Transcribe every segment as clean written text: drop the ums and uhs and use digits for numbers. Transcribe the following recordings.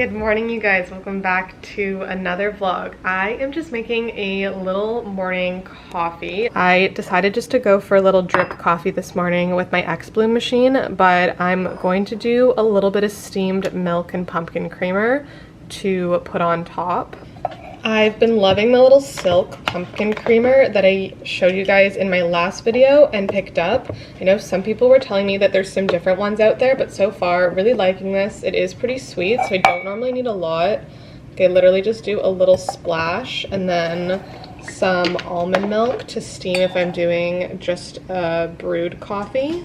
Good morning, you guys. Welcome back to another vlog. I am just making a little morning coffee. I decided just to go for a little drip coffee this morning with my X-Bloom machine, but I'm going to do a little bit of steamed milk and pumpkin creamer to put on top. I've been loving the little silk pumpkin creamer that I showed you guys in my last video and picked up. I know some people were telling me that there's some different ones out there, but so far, really liking this. It is pretty sweet, so I don't normally need a lot. I literally just do a little splash and then some almond milk to steam if I'm doing just a brewed coffee.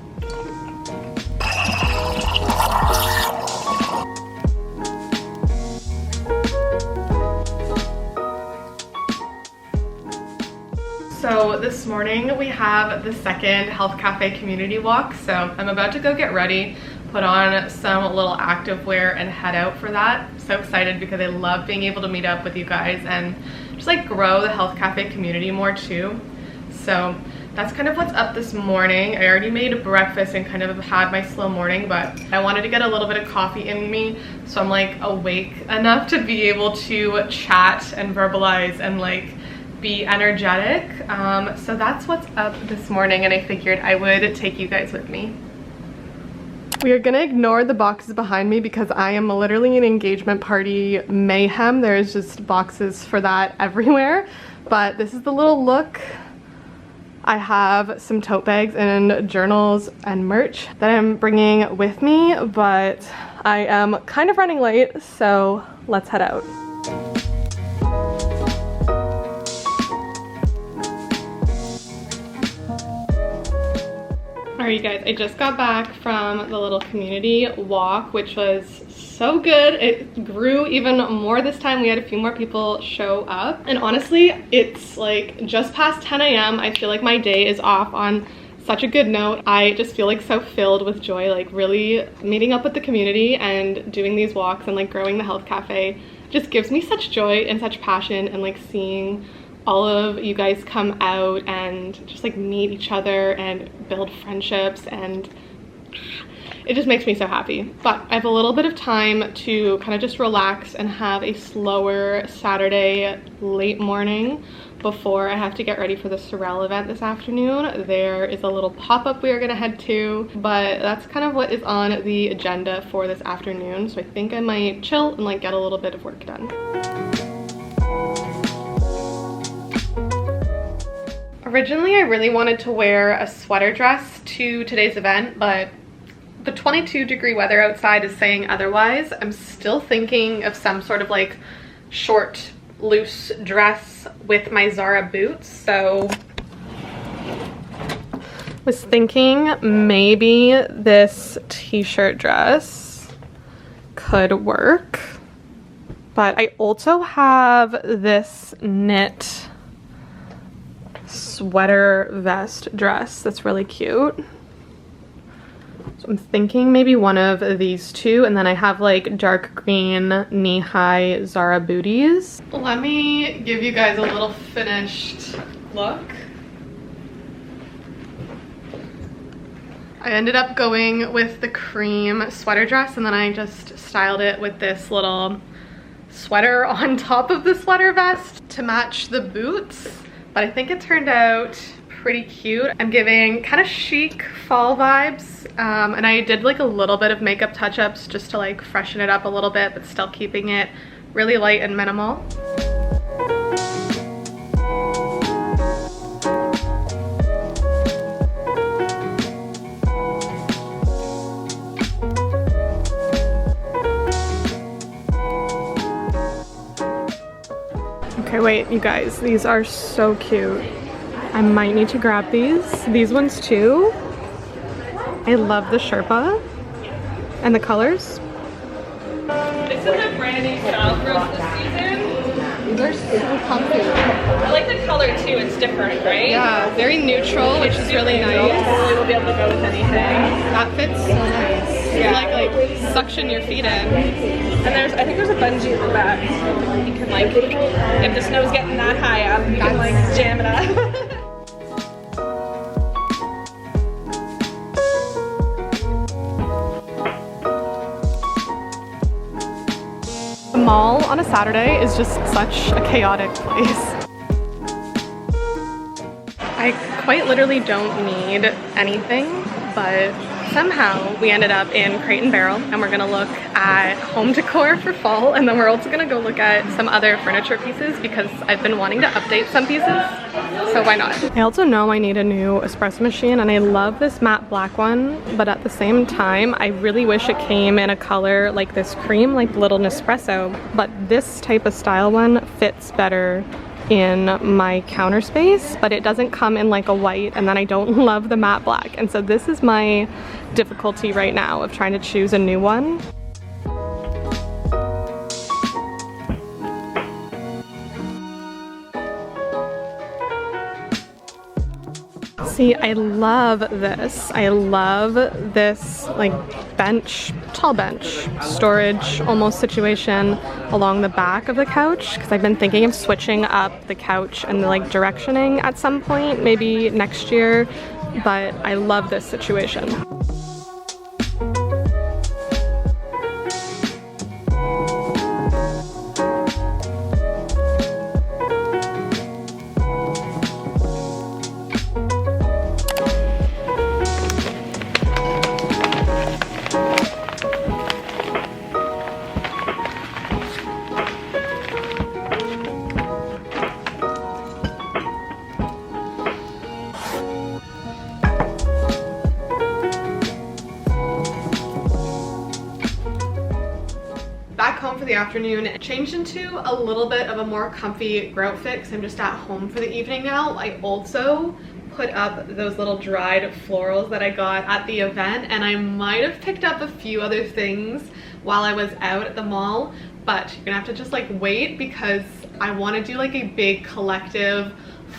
So this morning we have the second Health Cafe community walk, so I'm about to go get ready, put on some little active wear and head out for that. I'm so excited because I love being able to meet up with you guys and just like grow the Health Cafe community more too. So that's kind of what's up this morning. I already made breakfast and kind of had my slow morning, but I wanted to get a little bit of coffee in me so I'm like awake enough to be able to chat and verbalize and like be energetic. So that's what's up this morning, and I figured I would take you guys with me. We are gonna ignore the boxes behind me because I am literally in engagement party mayhem. There's just boxes for that everywhere, but this is the little look. I have some tote bags and journals and merch that I'm bringing with me, but I am kind of running late, so let's head out. Alright, you guys, I just got back from the little community walk, which was so good. It grew even more this time. We had a few more people show up, and honestly, it's like just past 10 a.m. I feel like my day is off on such a good note. I just feel like so filled with joy, like really meeting up with the community and doing these walks and like growing the Health Cafe just gives me such joy and such passion, and like seeing all of you guys come out and just like meet each other and build friendships, and it just makes me so happy. But I have a little bit of time to kind of just relax and have a slower Saturday late morning before I have to get ready for the Sorel event this afternoon. There is a little pop-up we are gonna head to, but that's kind of what is on the agenda for this afternoon. So I think I might chill and like get a little bit of work done. Originally, I really wanted to wear a sweater dress to today's event, but the 22-degree weather outside is saying otherwise. I'm still thinking of some sort of like short, loose dress with my Zara boots, so was thinking maybe this t-shirt dress could work. But I also have this knit sweater vest dress that's really cute, so I'm thinking maybe one of these two, and then I have like dark green knee-high Zara booties. Let me give you guys a little finished look. I ended up going with the cream sweater dress, and then I just styled it with this little sweater on top of the sweater vest to match the boots. But I think it turned out pretty cute. I'm giving kind of chic fall vibes, and I did like a little bit of makeup touch-ups just to like freshen it up a little bit, but still keeping it really light and minimal. Okay, wait, you guys, these are so cute. I might need to grab these ones too. I love the Sherpa and the colors. This is a brand new style for us this season. These are so comfy. I like the color too, it's different, right? Yeah, very neutral, which is really nice. Totally will be able to go with anything. That fits so nice. Yeah, like suction your feet in. And I think there's a bungee in the back, so you can like, if the snow's getting that high up, you can like jam it up. on a Saturday is just such a chaotic place. I quite literally don't need anything, but somehow we ended up in Crate and Barrel, and we're gonna look at home decor for fall, and then we're also gonna go look at some other furniture pieces because I've been wanting to update some pieces, so why not? I also know I need a new espresso machine, and I love this matte black one, but at the same time I really wish it came in a color like this cream, like little Nespresso, but this type of style one fits better in my counter space, but it doesn't come in like a white, and then I don't love the matte black, and so this is my difficulty right now of trying to choose a new one. See, I love this. I love this like bench, tall bench, storage almost situation along the back of the couch, because I've been thinking of switching up the couch and the like directioning at some point, maybe next year, but I love this situation. Back home for the afternoon, changed into a little bit of a more comfy grout fit because I'm just at home for the evening now. I also put up those little dried florals that I got at the event, and I might have picked up a few other things while I was out at the mall, but you're gonna have to just like wait because I want to do like a big collective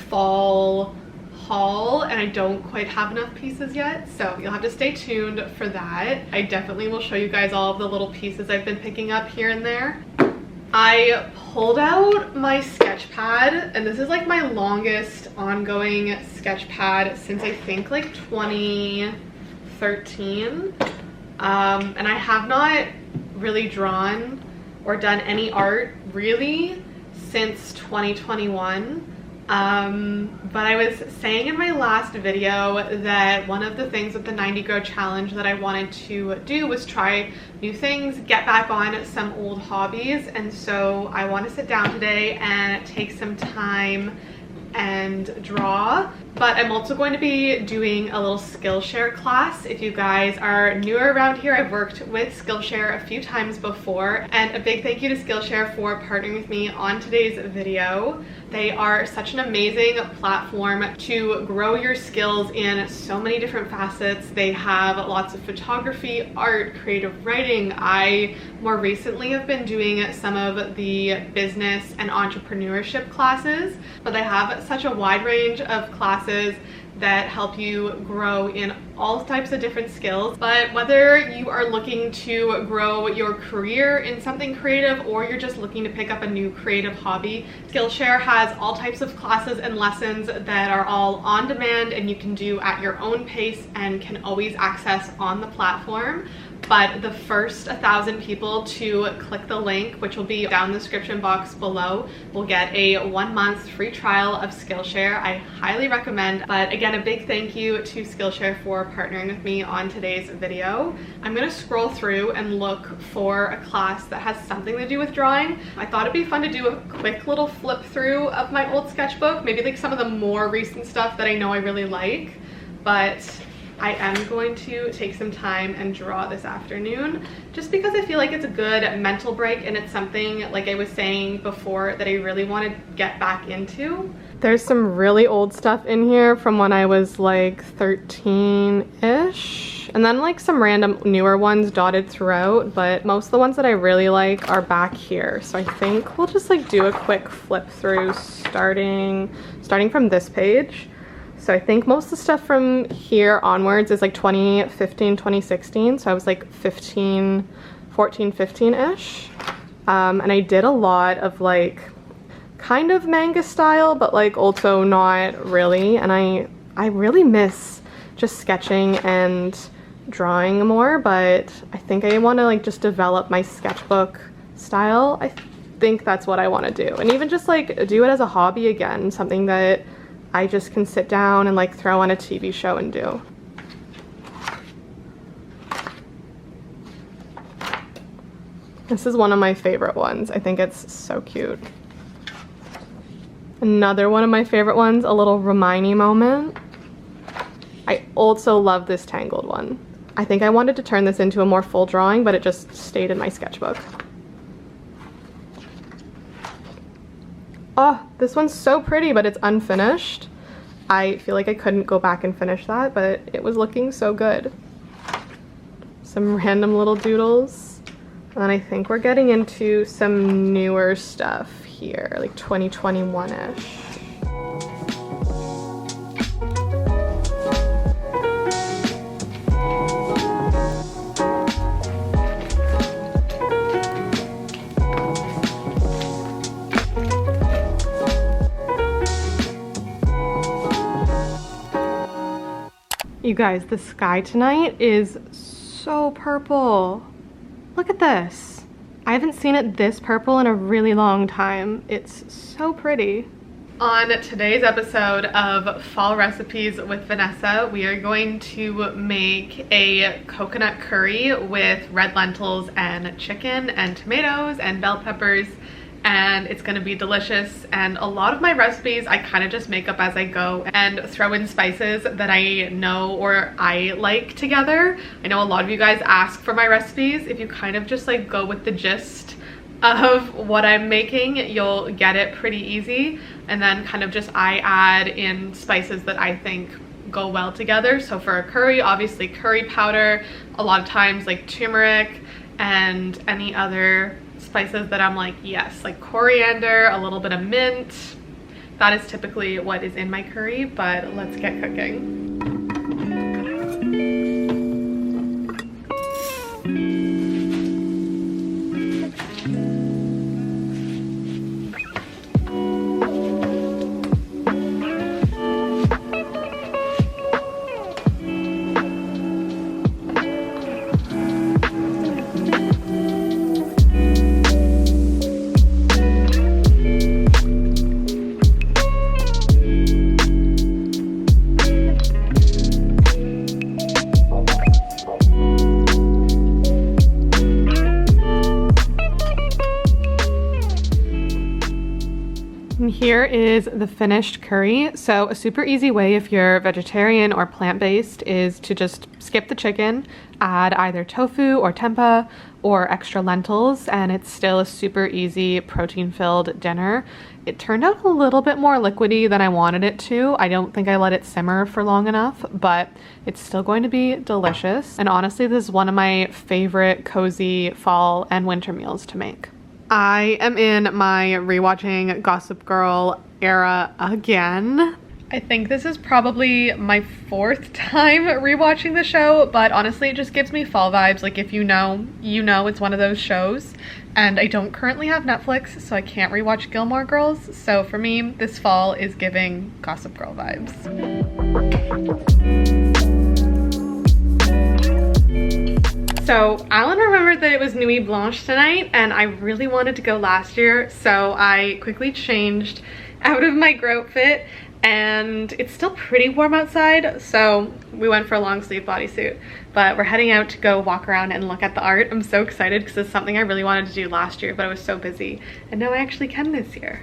fall haul, and I don't quite have enough pieces yet, so you'll have to stay tuned for that. I definitely will show you guys all of the little pieces I've been picking up here and there. I pulled out my sketch pad, and this is like my longest ongoing sketch pad since I think like 2013, and I have not really drawn or done any art really since 2021. But I was saying in my last video that one of the things with the 90 Grow Challenge that I wanted to do was try new things, get back on some old hobbies, and so I want to sit down today and take some time and draw. But I'm also going to be doing a little Skillshare class. If you guys are newer around here, I've worked with Skillshare a few times before, and a big thank you to Skillshare for partnering with me on today's video. They are such an amazing platform to grow your skills in so many different facets. They have lots of photography, art, creative writing. I more recently have been doing some of the business and entrepreneurship classes, but they have such a wide range of classes that help you grow in all types of different skills. But whether you are looking to grow your career in something creative or you're just looking to pick up a new creative hobby, Skillshare has all types of classes and lessons that are all on demand and you can do at your own pace and can always access on the platform. But the first 1,000 people to click the link, which will be down in the description box below, will get a 1-month free trial of Skillshare. I highly recommend. But again, a big thank you to Skillshare for partnering with me on today's video. I'm gonna scroll through and look for a class that has something to do with drawing. I thought it'd be fun to do a quick little flip through of my old sketchbook, maybe like some of the more recent stuff that I know I really like, but I am going to take some time and draw this afternoon just because I feel like it's a good mental break, and it's something, like I was saying before, that I really want to get back into. There's some really old stuff in here from when I was like 13-ish, and then like some random newer ones dotted throughout, but most of the ones that I really like are back here. So I think we'll just like do a quick flip through starting from this page. So I think most of the stuff from here onwards is like 2015, 2016. So I was like 14, 15-ish. And I did a lot of like kind of manga style, but like also not really. And I really miss just sketching and drawing more, but I think I want to like just develop my sketchbook style, I think that's what I want to do. And even just like do it as a hobby again, something that I just can sit down and like throw on a TV show and do. This is one of my favorite ones. I think it's so cute. Another one of my favorite ones, a little Hermione moment. I also love this tangled one. I think I wanted to turn this into a more full drawing, but it just stayed in my sketchbook. Oh, this one's so pretty, but it's unfinished. I feel like I couldn't go back and finish that, but it was looking so good. Some random little doodles. And then I think we're getting into some newer stuff here, like 2021-ish. You guys, the sky tonight is so purple. Look at this. I haven't seen it this purple in a really long time. It's so pretty. On today's episode of Fall Recipes with Vanessa, we are going to make a coconut curry with red lentils and chicken and tomatoes and bell peppers, and it's gonna be delicious. And a lot of my recipes I kind of just make up as I go and throw in spices that I know or I like together. I know a lot of you guys ask for my recipes. If you kind of just like go with the gist of what I'm making, you'll get it pretty easy. And then kind of just I add in spices that I think go well together. So for a curry, obviously curry powder, a lot of times like turmeric, and any other spices that I'm like, yes, like coriander, a little bit of mint. That is typically what is in my curry, but let's get cooking. Here is the finished curry. So a super easy way if you're vegetarian or plant-based is to just skip the chicken, add either tofu or tempeh or extra lentils, and it's still a super easy protein-filled dinner. It turned out a little bit more liquidy than I wanted it to. I don't think I let it simmer for long enough, but it's still going to be delicious. And honestly, this is one of my favorite cozy fall and winter meals to make. I am in my rewatching Gossip Girl era again. I think this is probably my 4th time rewatching the show, but honestly it just gives me fall vibes. Like if you know, you know it's one of those shows. And I don't currently have Netflix, so I can't rewatch Gilmore Girls. So for me, this fall is giving Gossip Girl vibes. So Alan remembered that it was Nuit Blanche tonight, and I really wanted to go last year, so I quickly changed out of my grout fit, and it's still pretty warm outside, so we went for a long sleeve bodysuit. But we're heading out to go walk around and look at the art. I'm so excited because it's something I really wanted to do last year, but I was so busy, and now I actually can this year.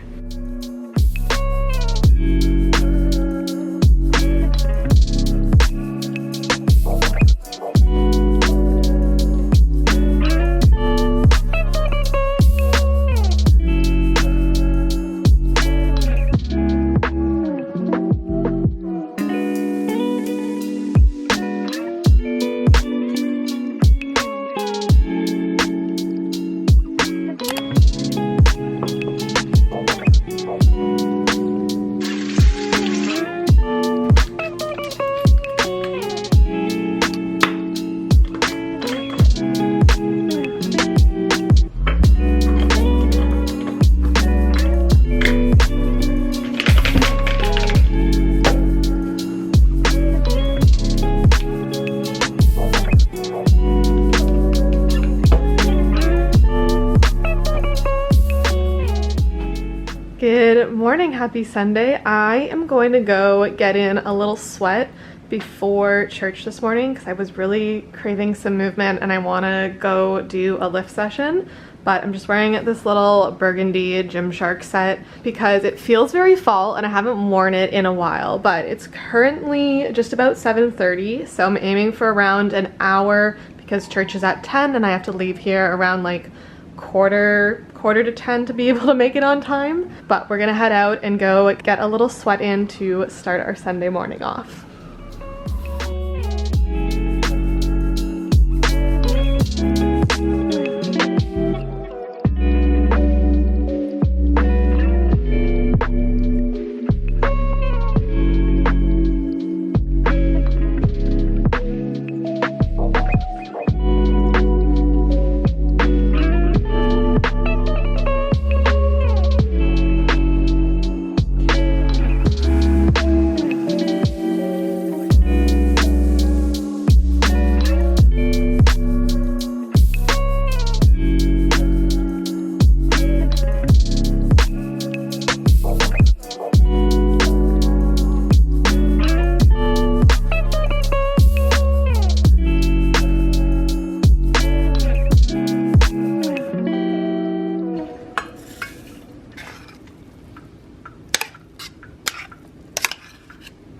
happy Sunday. I am going to go get in a little sweat before church this morning because I was really craving some movement and I want to go do a lift session. But I'm just wearing this little burgundy Gymshark set because it feels very fall and I haven't worn it in a while, but it's currently just about 7:30, so I'm aiming for around an hour because church is at 10 and I have to leave here around like quarter to 10 to be able to make it on time. But we're gonna head out and go get a little sweat in to start our Sunday morning off.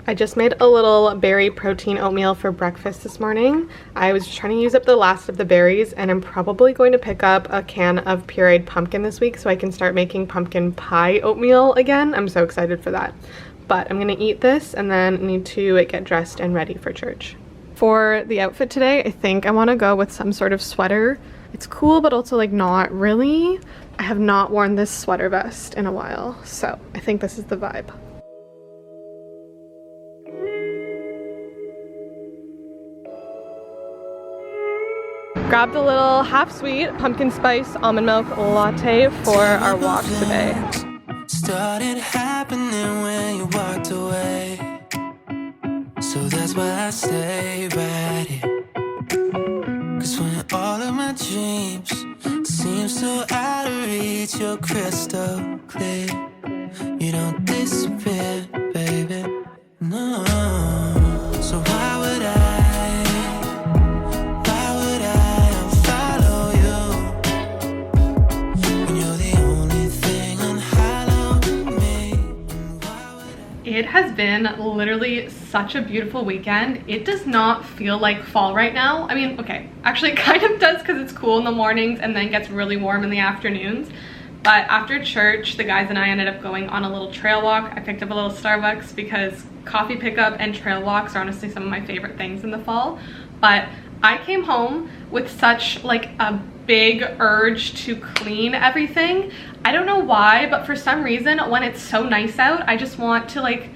I just made a little berry protein oatmeal for breakfast this morning. I was trying to use up the last of the berries and I'm probably going to pick up a can of pureed pumpkin this week so I can start making pumpkin pie oatmeal again. I'm so excited for that. But I'm gonna eat this and then need to get dressed and ready for church. For the outfit today, I think I wanna go with some sort of sweater. It's cool, but also like not really. I have not worn this sweater vest in a while, so I think this is the vibe. Grabbed a little half-sweet pumpkin spice almond milk latte for our walk today. Started happening when you walked away, so that's why I stay right here. 'Cause when all of my dreams seem so out of reach, you're crystal clear. You don't disappear, baby, no. So why would I It has been literally such a beautiful weekend. It does not feel like fall right now. I mean, okay, actually it kind of does because it's cool in the mornings and then gets really warm in the afternoons. But after church, the guys and I ended up going on a little trail walk. I picked up a little Starbucks because coffee pickup and trail walks are honestly some of my favorite things in the fall. But I came home with such like a big urge to clean everything. I don't know why, but for some reason when it's so nice out, I just want to like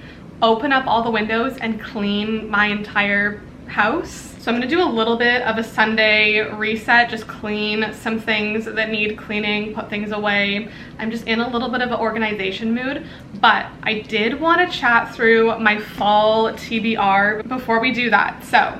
open up all the windows and clean my entire house. So I'm gonna do a little bit of a Sunday reset, just clean some things that need cleaning, put things away. I'm just in a little bit of an organization mood, but I did want to chat through my fall TBR before we do that. So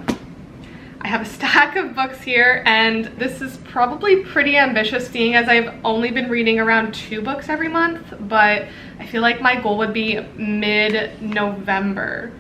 I have a stack of books here and this is probably pretty ambitious seeing as I've only been reading around 2 books every month, but I feel like my goal would be mid-November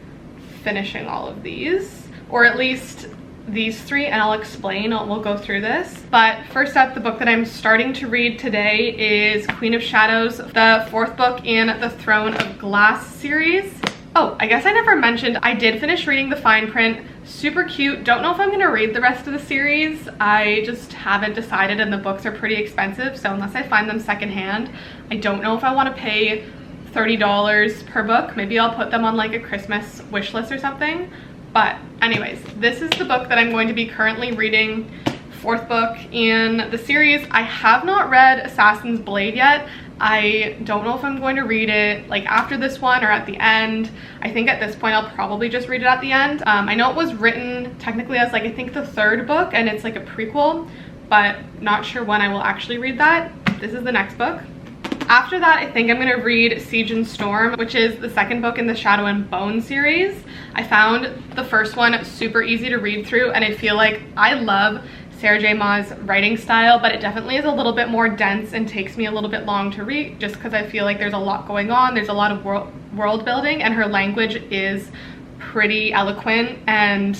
finishing all of these, or at least these 3, and I'll explain, we'll go through this. But first up, the book that I'm starting to read today is Queen of Shadows, the 4th book in the Throne of Glass series. Oh, I guess I never mentioned, I did finish reading the fine print. Super cute. Don't know if I'm gonna read the rest of the series. I just haven't decided and the books are pretty expensive, so unless I find them secondhand, I don't know if I want to pay $30 per book. Maybe I'll put them on like a Christmas wish list or something. But anyways, this is the book that I'm going to be currently reading, 4th book in the series. I have not read Assassin's Blade yet. I don't know if I'm going to read it like after this one or at the end. I think at this point I'll probably just read it at the end. I know it was written technically as like I think the 3rd book and it's like a prequel, but not sure when I will actually read that. This is the next book. After that, I think I'm going to read Siege and Storm, which is the 2nd book in the Shadow and Bone series. I found the first one super easy to read through and I feel like I love Sarah J. Maas's writing style, but it definitely is a little bit more dense and takes me a little bit long to read just because I feel like there's a lot going on. There's a lot of world building, and her language is pretty eloquent, and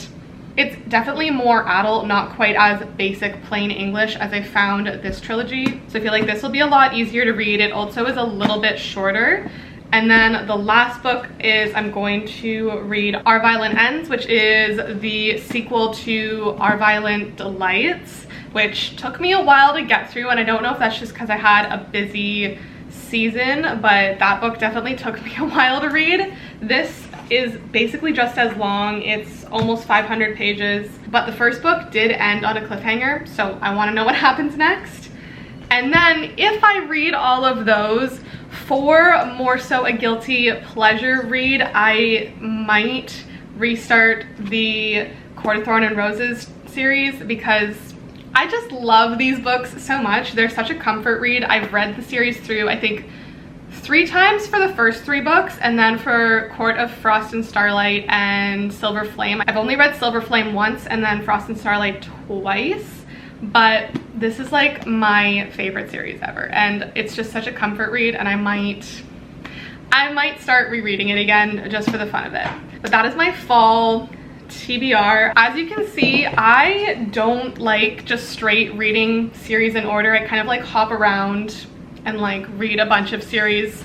it's definitely more adult, not quite as basic plain English as I found this trilogy. So I feel like this will be a lot easier to read. It also is a little bit shorter. And then the last book is I'm going to read Our Violent Ends, which is the sequel to Our Violent Delights, which took me a while to get through, and I don't know if that's just because I had a busy season, but that book definitely took me a while to read. This is basically just as long. It's almost 500 pages, but the first book did end on a cliffhanger, so I want to know what happens next. And then if I read all of those, for more so a guilty pleasure read, I might restart the Court of Thorn and Roses series because I just love these books so much. They're such a comfort read. I've read the series through, I think, 3 times for the first 3 books, and then for Court of Frost and Starlight and Silver Flame. I've only read Silver Flame once and then Frost and Starlight twice, but this is like my favorite series ever, and it's just such a comfort read, and I might start rereading it again just for the fun of it. But that is my fall TBR. As you can see, I don't like just straight reading series in order. I kind of like hop around and like read a bunch of series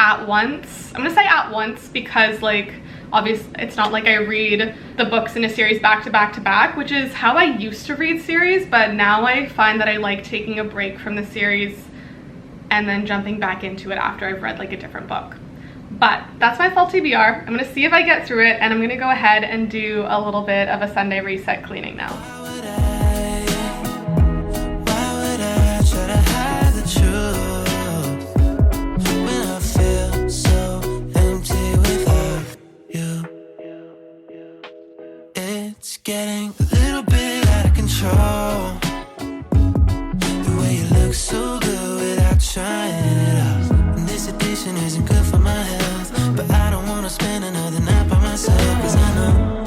at once. I'm gonna say at once because like obviously it's not like I read the books in a series back to back to back, which is how I used to read series, but now I find that I like taking a break from the series and then jumping back into it after I've read like a different book. But that's my fall TBR. I'm gonna see if I get through it, and I'm gonna go ahead and do a little bit of a Sunday reset cleaning now. Getting a little bit out of control. The way you look so good without trying it out. And this addiction isn't good for my health, but I don't want to spend another night by myself. Cause I know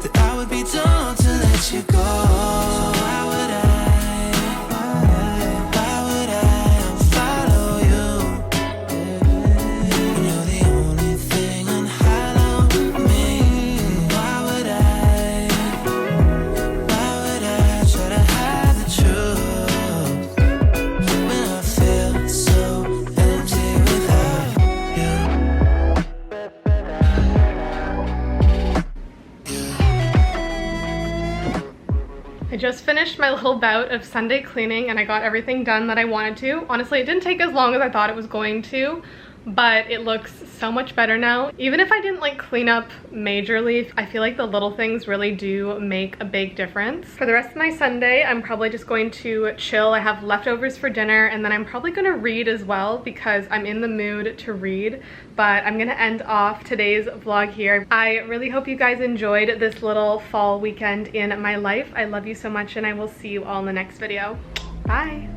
that I would be dumb to let you go. So why would I follow you when you're the only thing on hollow me? Why would I try to hide the truth when I feel so empty without you? I just finished my little bout of Sunday cleaning, and I got everything done that I wanted to. Honestly, it didn't take as long as I thought it was going to, but it looks so much better now. Even if I didn't like clean up majorly, I feel like the little things really do make a big difference. For the rest of my Sunday, I'm probably just going to chill. I have leftovers for dinner, and then I'm probably gonna read as well because I'm in the mood to read. But I'm gonna end off today's vlog here. I really hope you guys enjoyed this little fall weekend in my life. I love you so much, and I will see you all in the next video. Bye.